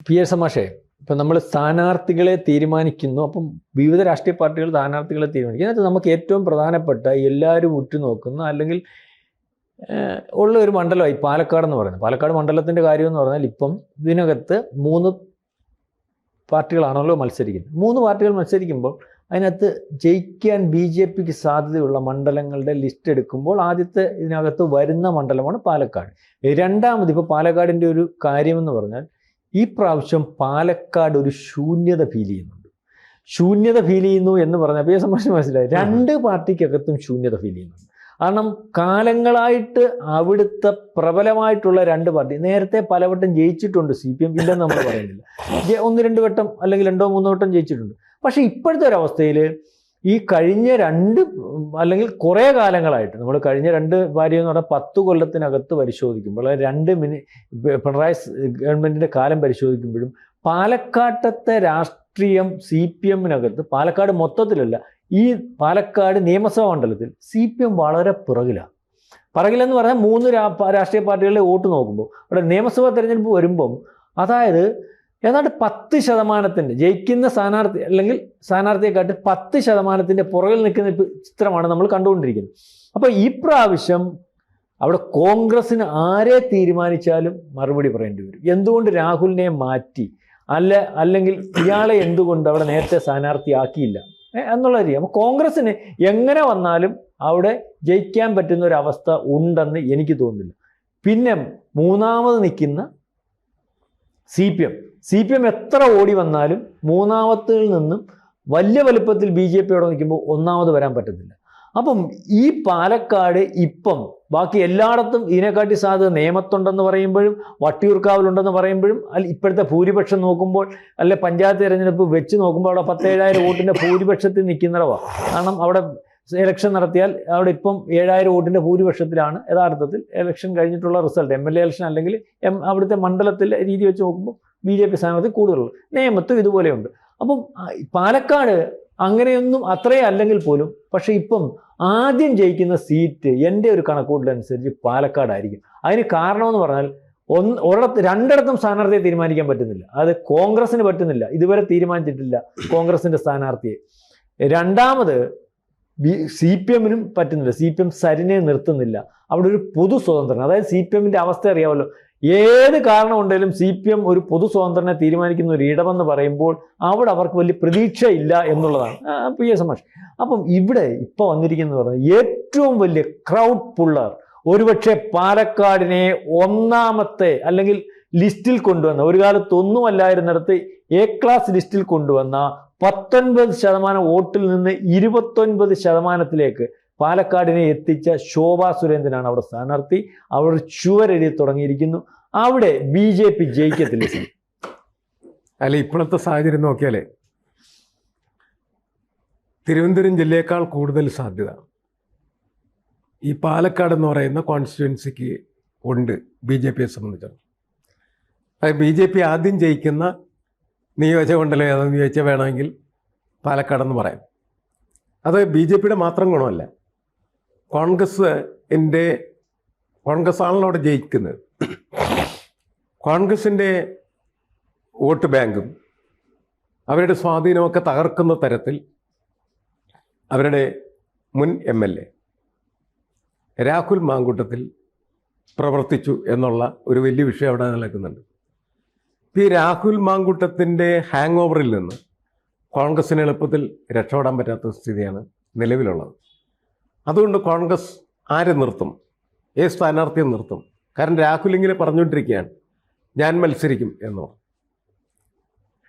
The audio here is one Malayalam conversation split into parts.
പി എസ് മാഷേ, ഇപ്പം നമ്മൾ സ്ഥാനാർത്ഥികളെ തീരുമാനിക്കുന്നു. അപ്പം വിവിധ രാഷ്ട്രീയ പാർട്ടികൾ സ്ഥാനാർത്ഥികളെ തീരുമാനിക്കും. അതിനകത്ത് നമുക്ക് ഏറ്റവും പ്രധാനപ്പെട്ട എല്ലാവരും ഉറ്റുനോക്കുന്ന അല്ലെങ്കിൽ ഉള്ള ഒരു മണ്ഡലമായി പാലക്കാട് എന്ന് പറയുന്നത്. പാലക്കാട് മണ്ഡലത്തിൻ്റെ കാര്യം എന്ന് പറഞ്ഞാൽ ഇപ്പം ഇതിനകത്ത് 3 പാർട്ടികളാണല്ലോ മത്സരിക്കുന്നത്. 3 പാർട്ടികൾ മത്സരിക്കുമ്പോൾ അതിനകത്ത് ജയിക്കാൻ BJPക്ക് സാധ്യതയുള്ള മണ്ഡലങ്ങളുടെ ലിസ്റ്റ് എടുക്കുമ്പോൾ ആദ്യത്തെ ഇതിനകത്ത് വരുന്ന മണ്ഡലമാണ് പാലക്കാട്. രണ്ടാമത് ഇപ്പോൾ പാലക്കാടിൻ്റെ ഒരു കാര്യമെന്ന് പറഞ്ഞാൽ ഈ പ്രാവശ്യം പാലക്കാട് ഒരു ശൂന്യത ഫീൽ ചെയ്യുന്നുണ്ട്. ശൂന്യത ഫീൽ ചെയ്യുന്നു എന്ന് പറഞ്ഞാൽ പി എസ് മനസ്സിലായി, 2 പാർട്ടിക്കകത്തും ശൂന്യത ഫീൽ ചെയ്യുന്നുണ്ട്. കാരണം കാലങ്ങളായിട്ട് അവിടുത്തെ പ്രബലമായിട്ടുള്ള 2 പാർട്ടി നേരത്തെ പലവട്ടം ജയിച്ചിട്ടുണ്ട്. CPM ഇല്ലെന്ന് നമ്മൾ പറയുന്നില്ല, 1-2 വട്ടം അല്ലെങ്കിൽ 2-3 വട്ടം ജയിച്ചിട്ടുണ്ട്. പക്ഷേ ഇപ്പോഴത്തെ ഒരവസ്ഥയിൽ ഈ കഴിഞ്ഞ 2 അല്ലെങ്കിൽ കുറേ കാലങ്ങളായിട്ട് നമ്മൾ കഴിഞ്ഞ 2 കാര്യം എന്ന് പറഞ്ഞാൽ 10 കൊല്ലത്തിനകത്ത് പരിശോധിക്കുമ്പോൾ 2 പിണറായി ഗവൺമെൻറ്റിൻ്റെ കാലം പരിശോധിക്കുമ്പോഴും പാലക്കാട്ടത്തെ രാഷ്ട്രീയം CPMനകത്ത് പാലക്കാട് മൊത്തത്തിലല്ല, ഈ പാലക്കാട് നിയമസഭാ മണ്ഡലത്തിൽ CPM വളരെ പിറകിലെന്ന് പറഞ്ഞാൽ 3 രാഷ്ട്രീയ പാർട്ടികളുടെ വോട്ട് നോക്കുമ്പോൾ അവിടെ നിയമസഭാ തെരഞ്ഞെടുപ്പ് വരുമ്പം അതായത് ഏതാണ്ട് 10% ജയിക്കുന്ന സ്ഥാനാർത്ഥി അല്ലെങ്കിൽ സ്ഥാനാർത്ഥിയെക്കാട്ട് 10% പുറകിൽ നിൽക്കുന്ന ചിത്രമാണ് നമ്മൾ കണ്ടുകൊണ്ടിരിക്കുന്നത്. അപ്പോൾ ഈ പ്രാവശ്യം അവിടെ കോൺഗ്രസ്സിന് ആരെ തീരുമാനിച്ചാലും മറുപടി പറയേണ്ടി വരും. എന്തുകൊണ്ട് രാഹുലിനെ മാറ്റി അല്ലെങ്കിൽ ഇയാളെ എന്തുകൊണ്ട് അവിടെ നേരത്തെ സ്ഥാനാർത്ഥിയാക്കിയില്ല എന്നുള്ള രീതി. അപ്പോൾ കോൺഗ്രസ്സിന് എങ്ങനെ വന്നാലും അവിടെ ജയിക്കാൻ പറ്റുന്ന ഒരു അവസ്ഥ ഉണ്ടെന്ന് എനിക്ക് തോന്നുന്നില്ല. പിന്നെ മൂന്നാമത് നിൽക്കുന്ന CPM എത്ര ഓടി വന്നാലും മൂന്നാമത്തിൽ നിന്നും വലിയ വലുപ്പത്തിൽ BJPയോടെ നിൽക്കുമ്പോൾ ഒന്നാമത് വരാൻ പറ്റത്തില്ല. അപ്പം ഈ പാലക്കാട് ഇപ്പം ബാക്കി എല്ലായിടത്തും ഇതിനെക്കാട്ടി സാധ്യത നേമത്തുണ്ടെന്ന് പറയുമ്പോഴും വട്ടിയൂർക്കാവിലുണ്ടെന്ന് പറയുമ്പോഴും ഇപ്പോഴത്തെ ഭൂരിപക്ഷം നോക്കുമ്പോൾ അല്ലെ പഞ്ചായത്ത് തിരഞ്ഞെടുപ്പ് വെച്ച് നോക്കുമ്പോൾ അവിടെ 10,000 വോട്ടിൻ്റെ ഭൂരിപക്ഷത്തിൽ നിൽക്കുന്നവരാണ്. കാരണം അവിടെ ഇലക്ഷൻ നടത്തിയാൽ അവിടെ ഇപ്പം 7,000 വോട്ടിൻ്റെ ഭൂരിപക്ഷത്തിലാണ് യഥാർത്ഥത്തിൽ ഇലക്ഷൻ കഴിഞ്ഞിട്ടുള്ള റിസൾട്ട്. MLA ഇലക്ഷൻ അല്ലെങ്കിൽ അവിടുത്തെ മണ്ഡലത്തിലെ രീതി വെച്ച് നോക്കുമ്പോൾ BJP സ്ഥാനാർത്ഥി കൂടുതലുള്ളൂ. നേമത്തും ഇതുപോലെയുണ്ട്. അപ്പം പാലക്കാട് അങ്ങനെയൊന്നും അത്രയും അല്ലെങ്കിൽ പോലും പക്ഷേ ഇപ്പം ആദ്യം ജയിക്കുന്ന സീറ്റ് എൻ്റെ ഒരു കണക്കൂട്ടലനുസരിച്ച് പാലക്കാടായിരിക്കും. അതിന് കാരണമെന്ന് പറഞ്ഞാൽ രണ്ടിടത്തും സ്ഥാനാർത്ഥിയെ തീരുമാനിക്കാൻ പറ്റുന്നില്ല. അത് കോൺഗ്രസ്സിന് പറ്റുന്നില്ല, ഇതുവരെ തീരുമാനിച്ചിട്ടില്ല കോൺഗ്രസിൻ്റെ സ്ഥാനാർത്ഥിയെ. രണ്ടാമത് CPMനും പറ്റുന്നില്ല, CPM സരിനെ നിർത്തുന്നില്ല. അവിടെ ഒരു പൊതു സ്വതന്ത്രൻ, അതായത് CPMൻ്റെ അവസ്ഥ അറിയാമല്ലോ, ഏത് കാരണം ഉണ്ടെങ്കിലും CPM ഒരു പൊതു സ്വതന്ത്രനെ തീരുമാനിക്കുന്ന ഒരു ഇടമെന്ന് പറയുമ്പോൾ അവിടെ അവർക്ക് വലിയ പ്രതീക്ഷയില്ല എന്നുള്ളതാണ് PS മാഷ്. അപ്പം ഇവിടെ ഇപ്പോൾ വന്നിരിക്കുന്നത് പറഞ്ഞാൽ ഏറ്റവും വലിയ ക്രൗഡ് പുള്ളർ, ഒരുപക്ഷെ പാലക്കാടിനെ ഒന്നാമത്തെ അല്ലെങ്കിൽ ലിസ്റ്റിൽ കൊണ്ടുവന്ന, ഒരു കാലത്ത് ഒന്നുമല്ലായിരുന്നിടത്ത് A ക്ലാസ് ലിസ്റ്റിൽ കൊണ്ടുവന്ന 19% വോട്ടിൽ നിന്ന് 29%-ലേക്ക് പാലക്കാടിനെ എത്തിച്ച ശോഭാ സുരേന്ദ്രനാണ് അവിടെ സ്ഥാനാർത്ഥി. അവർ ചുവരെഴുതി തുടങ്ങിയിരിക്കുന്നു. അവിടെ BJP ജയിക്കത്തില്ല. അല്ല, ഇപ്പോഴത്തെ സാഹചര്യം നോക്കിയാലേ തിരുവനന്തപുരം ജില്ലയേക്കാൾ കൂടുതൽ സാധ്യത ഈ പാലക്കാട് എന്ന് പറയുന്ന കോൺസ്റ്റിറ്റ്യുവൻസിക്ക് ഉണ്ട് BJPയെ സംബന്ധിച്ചാണ്. അത് BJP ആദ്യം ജയിക്കുന്ന നിയോജകമണ്ഡലം ഏതെന്ന് ചോദിച്ചാൽ വേണമെങ്കിൽ പാലക്കാടെന്ന് പറയാം. അത് BJPയുടെ മാത്രം ഗുണമല്ല, കോൺഗ്രസ്സാണല്ലോ അവിടെ ജയിക്കുന്നത്. കോൺഗ്രസിൻ്റെ വോട്ട് ബാങ്കും അവരുടെ സ്വാധീനമൊക്കെ തകർക്കുന്ന തരത്തിൽ അവരുടെ മുൻ MLA രാഹുൽ മാങ്കൂട്ടത്തിൽ പ്രവർത്തിച്ചു എന്നുള്ള ഒരു വലിയ വിഷയം അവിടെ നിലനിൽക്കുന്നുണ്ട്. ഈ രാഹുൽ മാങ്കൂട്ടത്തിൻ്റെ ഹാങ് ഓവറിൽ നിന്ന് കോൺഗ്രസ്സിന് എളുപ്പത്തിൽ രക്ഷപ്പെടാൻ പറ്റാത്ത സ്ഥിതിയാണ് നിലവിലുള്ളത്. അതുകൊണ്ട് കോൺഗ്രസ് ആരെ നിർത്തും, ഏത് സ്ഥാനാർത്ഥിയെ നിർത്തും? കാരണം രാഹുൽ ഇങ്ങനെ പറഞ്ഞുകൊണ്ടിരിക്കുകയാണ് ഞാൻ മത്സരിക്കും എന്നോ.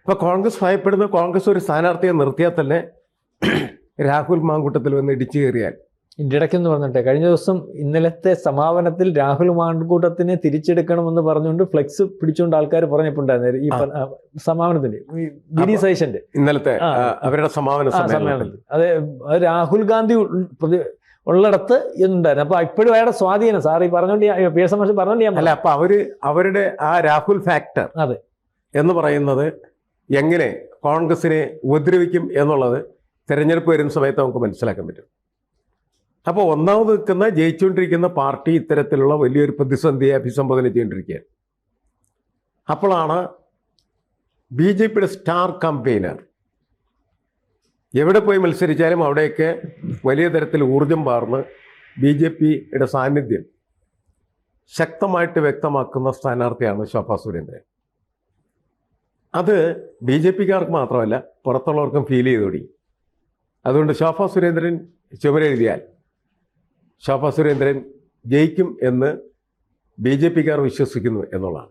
ഇപ്പോൾ കോൺഗ്രസ് ഭയപ്പെടുന്ന കോൺഗ്രസ് ഒരു സ്ഥാനാർത്ഥിയെ നിർത്തിയാൽ തന്നെ രാഹുൽ മാങ്കൂട്ടത്തിൽ വന്ന് ഇടിച്ചു കയറിയാൽ. ഇടയ്ക്കെന്ന് പറഞ്ഞിട്ടെ, കഴിഞ്ഞ ദിവസം ഇന്നലത്തെ സമാപനത്തിൽ രാഹുൽ മാങ്കൂട്ടത്തിനെ തിരിച്ചെടുക്കണമെന്ന് പറഞ്ഞുകൊണ്ട് ഫ്ലെക്സ് പിടിച്ചുകൊണ്ട് ആൾക്കാർ പറഞ്ഞപ്പോണ്ടായിരുന്നു. ഈ സമാപനത്തിന്റെ BD സതീശന്റെ ഇന്നലത്തെ അവരുടെ സമാപനത്തിൽ അതെ, രാഹുൽ ഗാന്ധി ഉള്ളിടത്ത് എന്നുണ്ടായിരുന്നു. അപ്പൊ ഇപ്പോഴും അയാളുടെ സ്വാധീനം സാർ ഈ പറഞ്ഞോണ്ട് PS മാഷ് പറഞ്ഞോണ്ട് അല്ല, അപ്പൊ അവരുടെ ആ രാഹുൽ ഫാക്ടർ അതെ എന്ന് പറയുന്നത് എങ്ങനെ കോൺഗ്രസിനെ ഉപദ്രവിക്കും എന്നുള്ളത് തെരഞ്ഞെടുപ്പ് വരുന്ന സമയത്ത് നമുക്ക് മനസ്സിലാക്കാൻ പറ്റും. അപ്പോൾ ഒന്നാമത് നിൽക്കുന്ന ജയിച്ചുകൊണ്ടിരിക്കുന്ന പാർട്ടി ഇത്തരത്തിലുള്ള വലിയൊരു പ്രതിസന്ധിയെ അഭിസംബോധന ചെയ്തുകൊണ്ടിരിക്കുകയാണ്. അപ്പോഴാണ് BJPയുടെ സ്റ്റാർ കമ്പെയിനർ. എവിടെ പോയി മത്സരിച്ചാലും അവിടെയൊക്കെ വലിയ തരത്തിൽ ഊർജം പാർന്ന് BJPയുടെ സാന്നിധ്യം ശക്തമായിട്ട് വ്യക്തമാക്കുന്ന സ്ഥാനാർത്ഥിയാണ് ശോഭാ സുരേന്ദ്രൻ. അത് BJPക്കാർക്ക് മാത്രമല്ല പുറത്തുള്ളവർക്കും ഫീൽ ചെയ്ത് തുടങ്ങി. അതുകൊണ്ട് ശോഭാ സുരേന്ദ്രൻ ചുമരെഴുതിയാൽ ശോഭാ സുരേന്ദ്രൻ ജയിക്കും എന്ന് BJPക്കാർ വിശ്വസിക്കുന്നു എന്നുള്ളതാണ്.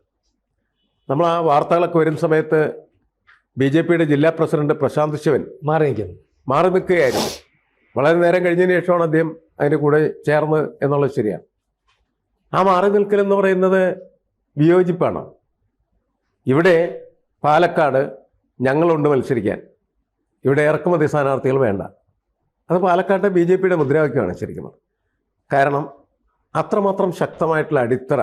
നമ്മൾ ആ വാർത്തകളൊക്കെ വരുന്ന സമയത്ത് BJPയുടെ ജില്ലാ പ്രസിഡന്റ് പ്രശാന്ത് ശിവൻ മാറി നിൽക്കുകയായിരുന്നു. വളരെ നേരം കഴിഞ്ഞതിന് ശേഷമാണ് അദ്ദേഹം അതിൻ്റെ കൂടെ ചേർന്ന് എന്നുള്ളത് ശരിയാണ്. ആ മാറി നിൽക്കലെന്ന് പറയുന്നത് വിയോജിപ്പാണ്. ഇവിടെ പാലക്കാട് ഞങ്ങളുണ്ട് മത്സരിക്കാൻ, ഇവിടെ ഇറക്കുമതി സ്ഥാനാർത്ഥികൾ വേണ്ട. അത് പാലക്കാട്ടെ BJPയുടെ മുദ്രാവാക്യമാണ് ശരിക്കും. കാരണം അത്രമാത്രം ശക്തമായിട്ടുള്ള അടിത്തറ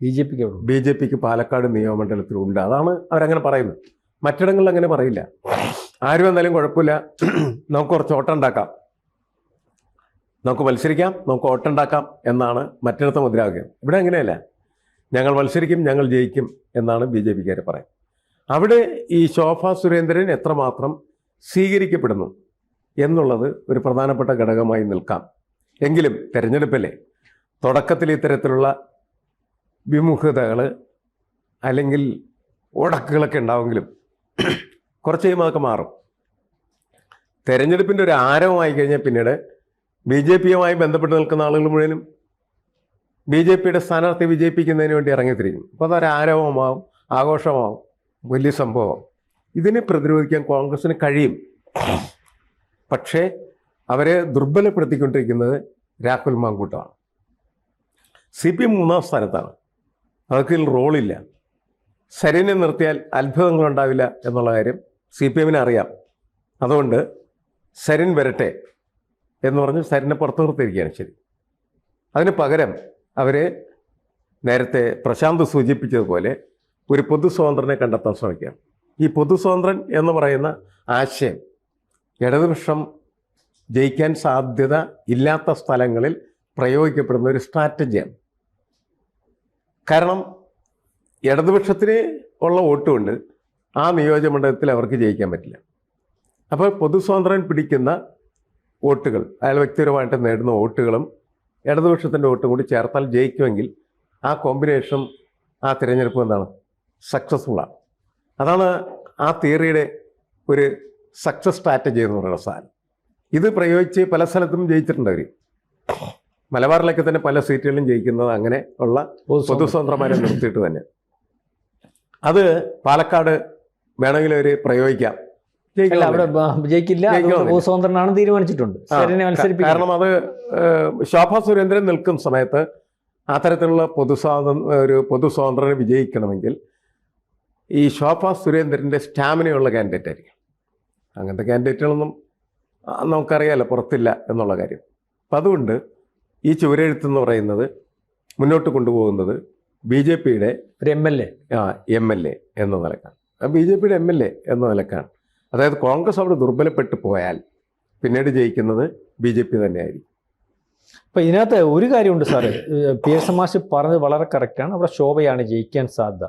BJPക്ക് പാലക്കാട് നിയോജകമണ്ഡലത്തിലുണ്ട്. അതാണ് അവരങ്ങനെ പറയുന്നത്. മറ്റിടങ്ങളിൽ അങ്ങനെ പറയില്ല. ആര് വന്നാലും കുഴപ്പമില്ല, നമുക്ക് കുറച്ച് ഓട്ടമുണ്ടാക്കാം, നമുക്ക് മത്സരിക്കാം, നമുക്ക് ഓട്ടമുണ്ടാക്കാം എന്നാണ് മറ്റിടത്തെ മുദ്രാവാക്യം. ഇവിടെ അങ്ങനെയല്ല, ഞങ്ങൾ മത്സരിക്കും, ഞങ്ങൾ ജയിക്കും എന്നാണ് BJPക്കാർ പറയുന്നത്. അവിടെ ഈ ശോഭാ സുരേന്ദ്രൻ എത്രമാത്രം സ്വീകരിക്കപ്പെടുന്നു എന്നുള്ളത് ഒരു പ്രധാനപ്പെട്ട ഘടകമായി നിൽക്കാം. എങ്കിലും തെരഞ്ഞെടുപ്പിലെ തുടക്കത്തിൽ ഇത്തരത്തിലുള്ള വിമുഖതകൾ അല്ലെങ്കിൽ ഉടക്കുകളൊക്കെ ഉണ്ടാവുമെങ്കിലും കുറച്ച് കഴിയുമ്പോൾ അതൊക്കെ മാറും. തെരഞ്ഞെടുപ്പിൻ്റെ ഒരു ആരവമായി കഴിഞ്ഞാൽ പിന്നീട് BJPയുമായി ബന്ധപ്പെട്ട് നിൽക്കുന്ന ആളുകൾ മുഴുവനും BJPയുടെ സ്ഥാനാർത്ഥി വിജയിപ്പിക്കുന്നതിന് വേണ്ടി ഇറങ്ങിത്തിരിക്കും. അപ്പോൾ അതൊരു ആരവമാവും, ആഘോഷമാവും, വലിയ സംഭവം. ഇതിനെ പ്രതിരോധിക്കാൻ കോൺഗ്രസിന് കഴിയും. പക്ഷേ അവരെ ദുർബലപ്പെടുത്തിക്കൊണ്ടിരിക്കുന്നത് രാഹുൽ മാങ്കൂട്ടമാണ്. CPM 3-ാം സ്ഥാനത്താണ്. അവർക്ക് റോളില്ല. സരിനെ നിർത്തിയാൽ അത്ഭുതങ്ങളുണ്ടാവില്ല എന്നുള്ള കാര്യം CPMന് അറിയാം. അതുകൊണ്ട് സരിൻ വരട്ടെ എന്ന് പറഞ്ഞ് സരിനെ പുറത്തു നിർത്തിയിരിക്കുകയാണ്. ശരി, അതിന് പകരം അവർ നേരത്തെ പ്രശാന്ത് സൂചിപ്പിച്ചതുപോലെ ഒരു പൊതു സ്വതന്ത്രനെ കണ്ടെത്താൻ ശ്രമിക്കുകയാണ്. ഈ പൊതു സ്വതന്ത്രൻ എന്ന് പറയുന്ന ആശയം ഇടതുപക്ഷം ജയിക്കാൻ സാധ്യത ഇല്ലാത്ത സ്ഥലങ്ങളിൽ പ്രയോഗിക്കപ്പെടുന്ന ഒരു സ്ട്രാറ്റജിയാണ്. കാരണം ഇടതുപക്ഷത്തിന് ഉള്ള വോട്ടുകൊണ്ട് ആ നിയോജകമണ്ഡലത്തിൽ അവർക്ക് ജയിക്കാൻ പറ്റില്ല. അപ്പോൾ പൊതു സ്വതന്ത്രൻ പിടിക്കുന്ന വോട്ടുകൾ, അയാൾ വ്യക്തിപരമായിട്ട് നേടുന്ന വോട്ടുകളും ഇടതുപക്ഷത്തിൻ്റെ വോട്ടും കൂടി ചേർത്താൽ ജയിക്കുമെങ്കിൽ ആ കോമ്പിനേഷൻ ആ തിരഞ്ഞെടുപ്പ് എന്താണ് സക്സസ്ഫുള്ളാണ്. അതാണ് ആ തിയറിയുടെ ഒരു സക്സസ് സ്ട്രാറ്റജി എന്ന് പറയുന്ന സാധനം. ഇത് പ്രയോഗിച്ച് പല സ്ഥലത്തും ജയിച്ചിട്ടുണ്ട് അവർ. മലബാറിലൊക്കെ തന്നെ പല സീറ്റുകളിലും ജയിക്കുന്നത് അങ്ങനെ ഉള്ള പൊതു സ്വതന്ത്രമാരെ നിർത്തിയിട്ട് തന്നെ. അത് പാലക്കാട് വേണമെങ്കിൽ അവർ പ്രയോഗിക്കാം. തീരുമാനിച്ചിട്ടുണ്ട്. കാരണം അത് ശോഭാ സുരേന്ദ്രൻ നിൽക്കുന്ന സമയത്ത് അത്തരത്തിലുള്ള പൊതു സ്വാതന്ത്ര്യം വിജയിക്കണമെങ്കിൽ ഈ ശോഭാ സുരേന്ദ്രൻ്റെ സ്റ്റാമിനയുള്ള കാൻഡിഡേറ്റ് ആയിരിക്കും. അങ്ങനത്തെ കാൻഡിഡേറ്റുകളൊന്നും നമുക്കറിയാമല്ലോ പുറത്തില്ല എന്നുള്ള കാര്യം. അപ്പം അതുകൊണ്ട് ഈ ചുവരെഴുത്തെന്ന് പറയുന്നത് മുന്നോട്ട് കൊണ്ടുപോകുന്നത് BJPയുടെ ഒരു MLA എന്ന നിലക്കാണ്. BJPയുടെ MLA എന്ന നിലക്കാണ്. അതായത് കോൺഗ്രസ് അവിടെ ദുർബലപ്പെട്ടു പോയാൽ പിന്നീട് ജയിക്കുന്നത് BJP തന്നെയായിരിക്കും. അപ്പം ഇതിനകത്ത് ഒരു കാര്യമുണ്ട് സാറേ, PS മാഷ് പറഞ്ഞത് വളരെ കറക്റ്റാണ്. അവിടെ ശോഭയാണ് ജയിക്കാൻ സാധ്യത.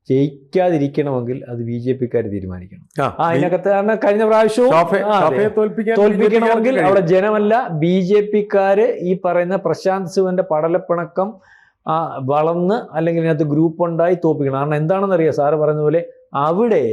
ജയിക്കാതിരിക്കണമെങ്കിൽ അത് BJPക്കാർ തീരുമാനിക്കണം. അതിനകത്ത് കഴിഞ്ഞ പ്രാവശ്യവും തോൽപ്പിക്കണമെങ്കിൽ അവിടെ ജനമല്ല BJPക്കാര് ഈ പറയുന്ന പ്രശാന്ത് ശിവന്റെ പടലപ്പിണക്കം വളർന്ന് അല്ലെങ്കിൽ ഇതിനകത്ത് ഗ്രൂപ്പ് ഉണ്ടായി തോൽപ്പിക്കണം. കാരണം എന്താണെന്നറിയാം, സാറ് പറയുന്ന പോലെ അവിടെ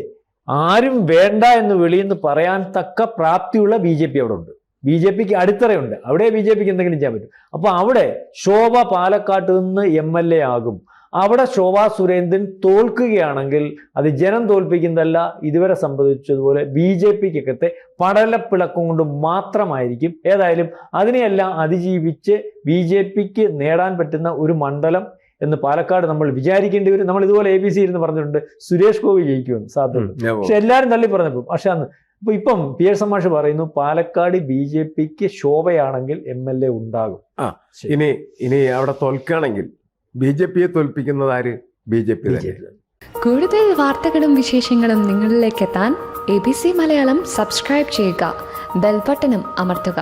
ആരും വേണ്ട എന്ന് വെളിയിൽ നിന്ന് പറയാൻ തക്ക പ്രാപ്തിയുള്ള BJP അവിടെ ഉണ്ട്. BJPക്ക് അടിത്തറയുണ്ട്. അവിടെ BJPക്ക് എന്തെങ്കിലും ചെയ്യാൻ പറ്റും. അപ്പോൾ അവിടെ ശോഭ പാലക്കാട്ട് നിന്ന് MLA ആകും. അവിടെ ശോഭാ സുരേന്ദ്രൻ തോൽക്കുകയാണെങ്കിൽ അത് ജനം തോൽപ്പിക്കുന്നതല്ല, ഇതുവരെ സംഭവിച്ചതുപോലെ BJPക്കകത്തെ പടലപ്പിളക്കം കൊണ്ട് മാത്രമായിരിക്കും. ഏതായാലും അതിനെയെല്ലാം അതിജീവിച്ച് BJPക്ക് നേടാൻ പറ്റുന്ന ഒരു മണ്ഡലം എന്ന് പാലക്കാട് നമ്മൾ വിചാരിക്കേണ്ടി വരും. നമ്മൾ ഇതുപോലെ ABC ഇരുന്ന് പറഞ്ഞിട്ടുണ്ട് സുരേഷ് ഗോപി ജയിക്കുമെന്ന് സാധ്യത. പക്ഷെ എല്ലാവരും തള്ളി പറഞ്ഞപ്പോൾ പക്ഷെ അന്ന് ഇപ്പം PS മാഷ് പറയുന്നു പാലക്കാട് BJPക്ക് ശോഭയാണെങ്കിൽ MLA ഉണ്ടാകും. ഇനി അവിടെ തോൽക്കുകയാണെങ്കിൽ BJPയെ തോൽപ്പിക്കുന്നത് ആര്? BJP. കൂടുതൽ വാർത്തകളും വിശേഷങ്ങളും നിങ്ങളിലേക്ക് എത്താൻ ABC മലയാളം സബ്സ്ക്രൈബ് ചെയ്യുക, ബെൽ ബട്ടണും അമർത്തുക.